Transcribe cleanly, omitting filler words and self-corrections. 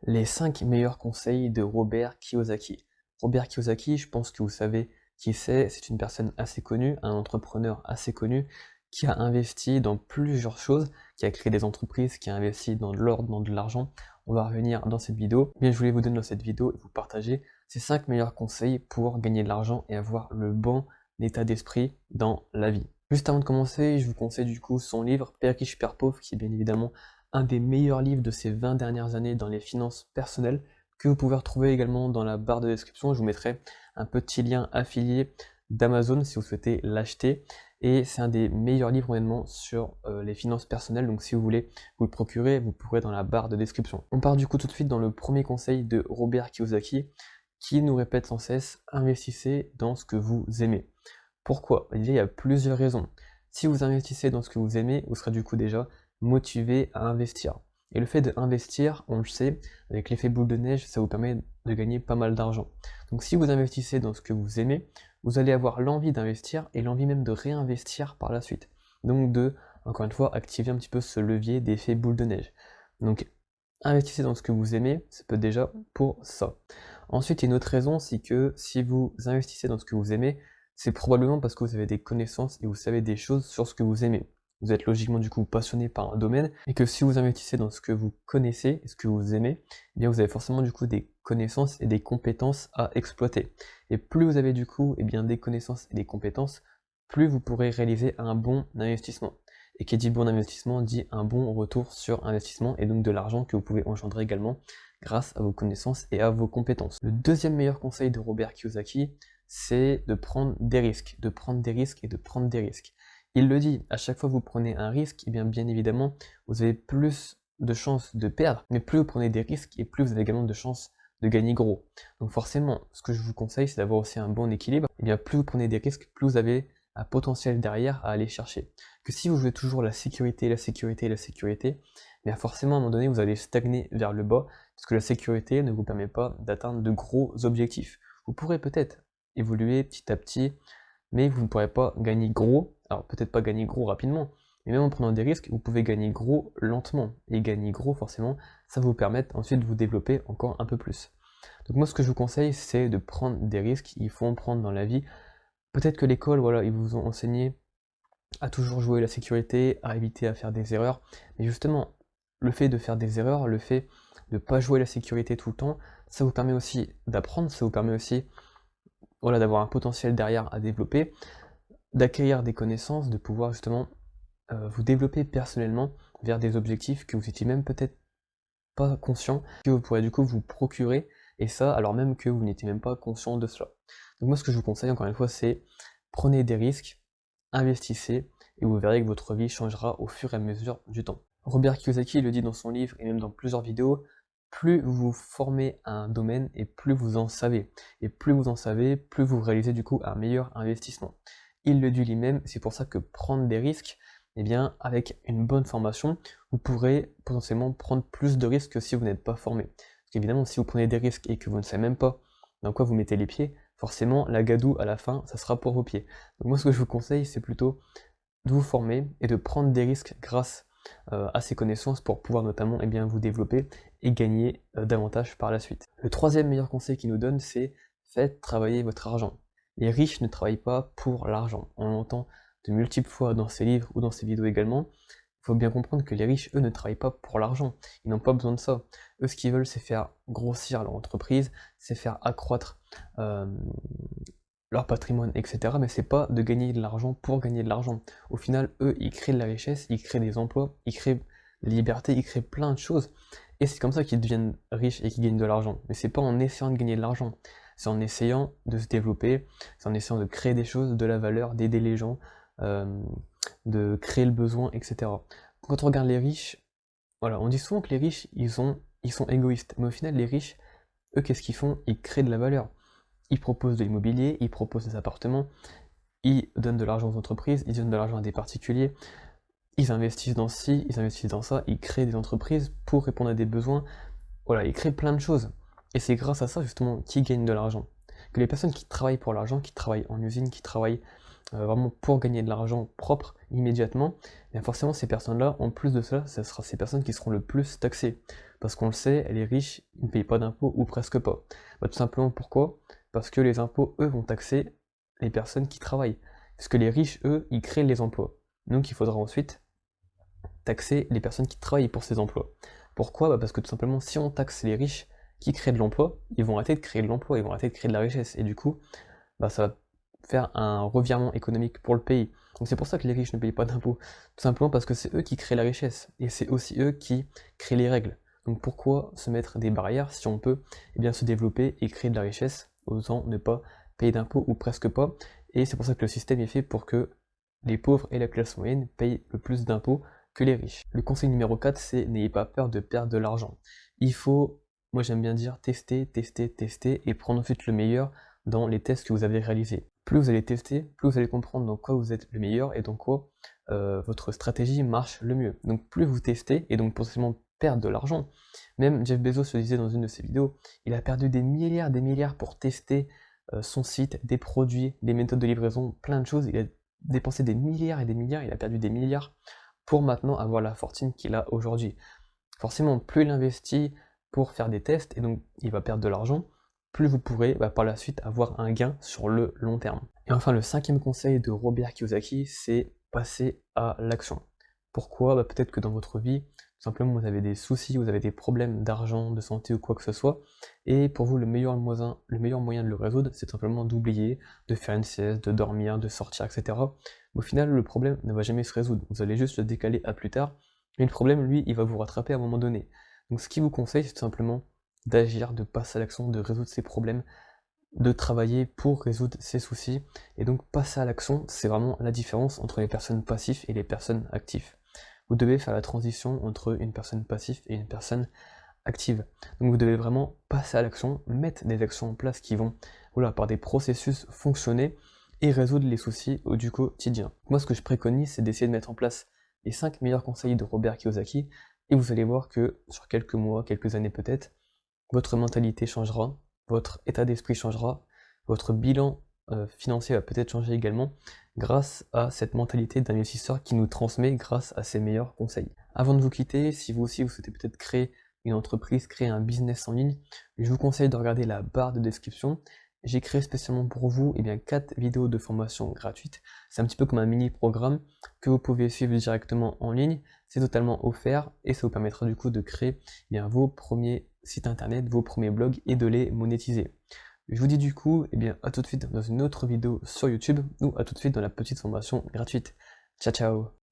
Les 5 meilleurs conseils de Robert Kiyosaki. Robert Kiyosaki, je pense que vous savez qui c'est une personne assez connue, un entrepreneur assez connu, qui a investi dans plusieurs choses, qui a créé des entreprises, qui a investi dans de l'or, dans de l'argent. On va revenir dans cette vidéo. Bien, je voulais vous donner dans cette vidéo et vous partager ces 5 meilleurs conseils pour gagner de l'argent et avoir le bon état d'esprit dans la vie. Juste avant de commencer, je vous conseille du coup son livre Père riche, Père pauvre, qui est bien évidemment un des meilleurs livres de ces 20 dernières années dans les finances personnelles, que vous pouvez retrouver également dans la barre de description. Je vous mettrai un petit lien affilié d'Amazon si vous souhaitez l'acheter. Et c'est un des meilleurs livres honnêtement sur les finances personnelles. Donc si vous voulez vous le procurer, vous pourrez dans la barre de description. On part du coup tout de suite dans le premier conseil de Robert Kiyosaki, qui nous répète sans cesse: investissez dans ce que vous aimez. Pourquoi? Déjà, il y a plusieurs raisons. Si vous investissez dans ce que vous aimez, vous serez du coup déjà motivé à investir. Et le fait d'investir, on le sait, avec l'effet boule de neige, ça vous permet de gagner pas mal d'argent. Donc si vous investissez dans ce que vous aimez, vous allez avoir l'envie d'investir et l'envie même de réinvestir par la suite. Donc de, encore une fois, activer un petit peu ce levier d'effet boule de neige. Donc investissez dans ce que vous aimez, ça peut être déjà pour ça. Ensuite, il y a une autre raison, c'est que si vous investissez dans ce que vous aimez, c'est probablement parce que vous avez des connaissances et vous savez des choses sur ce que vous aimez. Vous êtes logiquement du coup passionné par un domaine, et que si vous investissez dans ce que vous connaissez et ce que vous aimez, eh bien vous avez forcément du coup des connaissances et des compétences à exploiter. Et plus vous avez du coup des connaissances et des compétences, plus vous pourrez réaliser un bon investissement. Et qui dit bon investissement dit un bon retour sur investissement, et donc de l'argent que vous pouvez engendrer également grâce à vos connaissances et à vos compétences. Le deuxième meilleur conseil de Robert Kiyosaki, c'est de prendre des risques, de prendre des risques et de prendre des risques. Il le dit, à chaque fois que vous prenez un risque, et bien évidemment, vous avez plus de chances de perdre, mais plus vous prenez des risques et plus vous avez également de chances de gagner gros. Donc forcément, ce que je vous conseille, c'est d'avoir aussi un bon équilibre. Et bien plus vous prenez des risques, plus vous avez un potentiel derrière à aller chercher. Que si vous jouez toujours la sécurité, la sécurité, la sécurité, bien forcément à un moment donné, vous allez stagner vers le bas, parce que la sécurité ne vous permet pas d'atteindre de gros objectifs. Vous pourrez peut-être évoluer petit à petit, mais vous ne pourrez pas gagner gros. Alors peut-être pas gagner gros rapidement, mais même en prenant des risques, vous pouvez gagner gros lentement. Et gagner gros, forcément, ça va vous permettre ensuite de vous développer encore un peu plus. Donc moi, ce que je vous conseille, c'est de prendre des risques. Il faut en prendre dans la vie. Peut-être que l'école, voilà, ils vous ont enseigné à toujours jouer la sécurité, à éviter à faire des erreurs. Mais justement, le fait de faire des erreurs, le fait de ne pas jouer la sécurité tout le temps, ça vous permet aussi d'apprendre, ça vous permet aussi voilà, d'avoir un potentiel derrière à développer, d'acquérir des connaissances, de pouvoir justement vous développer personnellement vers des objectifs que vous étiez même peut-être pas conscient, que vous pourrez du coup vous procurer, et ça alors même que vous n'étiez même pas conscient de cela. Donc moi ce que je vous conseille encore une fois, c'est prenez des risques, investissez, et vous verrez que votre vie changera au fur et à mesure du temps. Robert Kiyosaki le dit dans son livre et même dans plusieurs vidéos: plus vous vous formez à un domaine et plus vous en savez. Et plus vous en savez, plus vous réalisez du coup un meilleur investissement. Il le dit lui-même, c'est pour ça que prendre des risques, eh bien, avec une bonne formation, vous pourrez potentiellement prendre plus de risques que si vous n'êtes pas formé. Parce qu'évidemment, si vous prenez des risques et que vous ne savez même pas dans quoi vous mettez les pieds, forcément, la gadoue à la fin, ça sera pour vos pieds. Donc moi, ce que je vous conseille, c'est plutôt de vous former et de prendre des risques grâce à ces connaissances pour pouvoir notamment vous développer et gagner davantage par la suite. Le troisième meilleur conseil qu'il nous donne, c'est faites travailler votre argent. Les riches ne travaillent pas pour l'argent. On l'entend de multiples fois dans ses livres ou dans ses vidéos également. Il faut bien comprendre que les riches, eux, ne travaillent pas pour l'argent. Ils n'ont pas besoin de ça. Eux, ce qu'ils veulent, c'est faire grossir leur entreprise, c'est faire accroître euh, leur patrimoine, etc. Mais c'est pas de gagner de l'argent pour gagner de l'argent. Au final, eux, ils créent de la richesse, ils créent des emplois, ils créent la liberté, ils créent plein de choses. Et c'est comme ça qu'ils deviennent riches et qu'ils gagnent de l'argent. Mais c'est pas en essayant de gagner de l'argent. C'est en essayant de se développer, c'est en essayant de créer des choses, de la valeur, d'aider les gens, euh, de créer le besoin, etc. Quand on regarde les riches, voilà, on dit souvent que les riches, ils sont égoïstes. Mais au final, les riches, eux, qu'est-ce qu'ils font? Ils créent de la valeur. Ils proposent de l'immobilier, ils proposent des appartements, ils donnent de l'argent aux entreprises, ils donnent de l'argent à des particuliers, ils investissent dans ci, ils investissent dans ça, ils créent des entreprises pour répondre à des besoins. Voilà, ils créent plein de choses. Et c'est grâce à ça justement qu'ils gagnent de l'argent. Que les personnes qui travaillent pour l'argent, qui travaillent en usine, qui travaillent vraiment pour gagner de l'argent propre immédiatement, bien forcément ces personnes-là, en plus de cela, ce sera ces personnes qui seront le plus taxées. Parce qu'on le sait, les riches ils ne payent pas d'impôts ou presque pas. Bah, tout simplement pourquoi? Parce que les impôts, eux, vont taxer les personnes qui travaillent. Parce que les riches, eux, ils créent les emplois. Donc il faudra ensuite taxer les personnes qui travaillent pour ces emplois. Pourquoi? Bah, parce que tout simplement, si on taxe les riches qui créent de l'emploi, ils vont arrêter de créer de l'emploi, ils vont arrêter de créer de la richesse. Et du coup, bah, ça va faire un revirement économique pour le pays. Donc c'est pour ça que les riches ne payent pas d'impôts. Tout simplement parce que c'est eux qui créent la richesse. Et c'est aussi eux qui créent les règles. Donc pourquoi se mettre des barrières si on peut bien se développer et créer de la richesse, autant ne pas payer d'impôts ou presque pas. Et c'est pour ça que le système est fait pour que les pauvres et la classe moyenne payent le plus d'impôts que les riches. Le conseil numéro 4, c'est n'ayez pas peur de perdre de l'argent. Il faut, moi j'aime bien dire, tester, tester, tester et prendre ensuite le meilleur dans les tests que vous avez réalisés. Plus vous allez tester, plus vous allez comprendre dans quoi vous êtes le meilleur et dans quoi votre stratégie marche le mieux. Donc plus vous testez et donc potentiellement perdre de l'argent. Même Jeff Bezos le disait dans une de ses vidéos, il a perdu des milliards pour tester son site, des produits, des méthodes de livraison, plein de choses. Il a dépensé des milliards et des milliards, il a perdu des milliards pour maintenant avoir la fortune qu'il a aujourd'hui. Forcément, plus il investit pour faire des tests, et donc il va perdre de l'argent, plus vous pourrez par la suite avoir un gain sur le long terme. Et enfin, le cinquième conseil de Robert Kiyosaki, c'est passer à l'action. Pourquoi? Peut-être que dans votre vie, tout simplement vous avez des soucis, vous avez des problèmes d'argent, de santé ou quoi que ce soit, et pour vous le meilleur moyen de le résoudre, c'est simplement d'oublier, de faire une sieste, de dormir, de sortir, etc. Au final, le problème ne va jamais se résoudre, vous allez juste le décaler à plus tard, mais le problème, lui, il va vous rattraper à un moment donné. Donc ce qu'il vous conseille, c'est tout simplement d'agir, de passer à l'action, de résoudre ses problèmes, de travailler pour résoudre ses soucis. Et donc passer à l'action, c'est vraiment la différence entre les personnes passives et les personnes actives. Vous devez faire la transition entre une personne passive et une personne active. Donc vous devez vraiment passer à l'action, mettre des actions en place qui vont, par des processus fonctionner et résoudre les soucis du quotidien. Moi, ce que je préconise, c'est d'essayer de mettre en place les 5 meilleurs conseils de Robert Kiyosaki, et vous allez voir que sur quelques mois, quelques années peut-être, votre mentalité changera, votre état d'esprit changera, votre bilan financier va peut-être changer également grâce à cette mentalité d'investisseur qui nous transmet grâce à ses meilleurs conseils. Avant de vous quitter, si vous aussi vous souhaitez peut-être créer une entreprise, créer un business en ligne, je vous conseille de regarder la barre de description. J'ai créé spécialement pour vous 4 vidéos de formation gratuites. C'est un petit peu comme un mini programme que vous pouvez suivre directement en ligne. C'est totalement offert et ça vous permettra du coup de créer vos premiers sites internet, vos premiers blogs et de les monétiser. Je vous dis du coup à tout de suite dans une autre vidéo sur YouTube ou à tout de suite dans la petite formation gratuite. Ciao ciao!